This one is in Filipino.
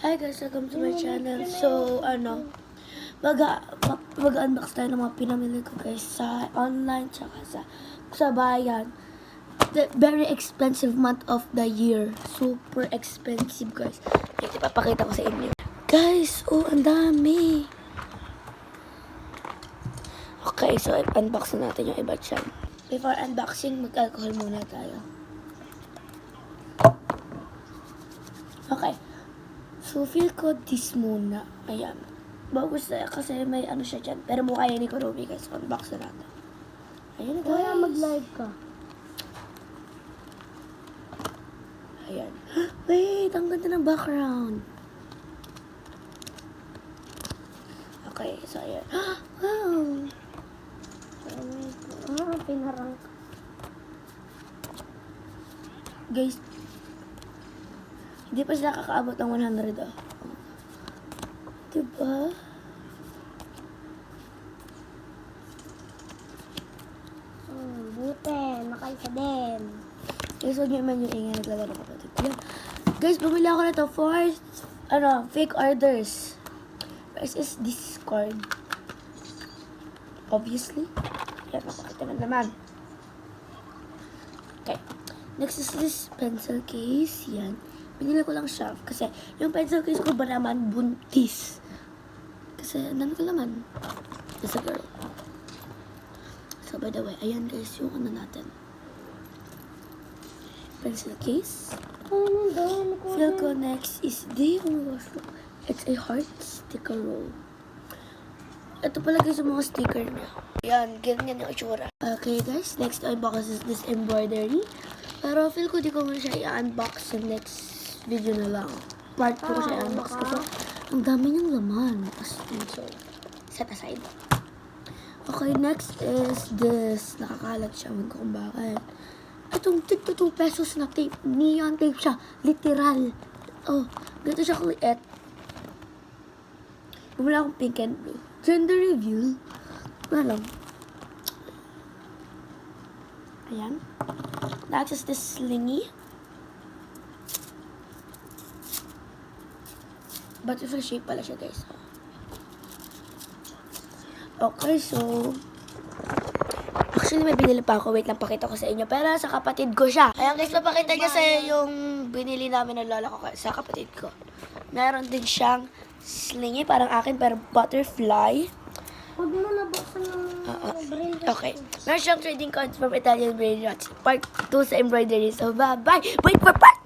Hi guys, welcome to my channel. So, mag-unbox tayo ng mga pinamili ko guys sa online tsaka sa bayan. The very expensive month of the year. Super expensive guys. Ito, ipapakita ko sa inyo. Guys, ang dami. Okay, so unbox na natin yung iba dyan. Before unboxing, mag-alcohol muna tayo. Okay. So, feel ko this muna. Ayan. Bagus na kasi may ano siya dyan. Pero mukha yan ni Kurubi guys. Unbox na natin. Ayan na guys. Kaya mag-live ka. Ayan. Wait, ang ganda ng background. Okay, so ayan. Wow. Pinarang ka. Guys, hindi pa sila kakaabot ng 100 ah. Diba? Buti. Nakaisa din. Guys, huwag niyo naman yung ingay naglalaro ko dito. Yan. Guys, bumili ako na to for, fake orders. First is Discord. Obviously. Yan, napakita na naman. Okay. Next is this pencil case. Yan. Binili ko lang siya. Kasi, yung pencil case ko ba naman buntis. Kasi, ang dami ko naman. As a girl. So, by the way, ayan guys, yung ano natin. Pencil case. Feel ko next is the, oh my gosh, look. It's a heart sticker roll. Ito pala guys yung mga sticker niya. Yan, ganyan yung itsura. Okay guys, next unbox is this embroidery. Pero feel ko di ko muna siya i-unbox sa next video na lang. Part 2 ko siya i-unbox kasi ang dami niyang laman. So, set aside. Okay, next is this. Nakakalat siya. Huwag ko kung bakit. Itong tig 2 pesos na tape. Neon tape siya. Literal. Oh, ganito siya kuliit. Bumula akong pink and blue. Gender reveal. Wala lang. Ayan. Next is this slingy. Butterfly shape pala siya, guys. Okay, so actually may binili pa ako. Wait lang, pakita ko sa inyo. Pero sa kapatid ko siya. Ayan guys, papakita niya sa yung binili namin ng lola ko sa kapatid ko. Meron din siyang slingy, parang akin, pero butterfly. Huwag mo nabuksan ng brain rot. Okay. Meron siyang trading cards from Italian brain rots. Part 2 sa embroidery. So, bye-bye. Wait for part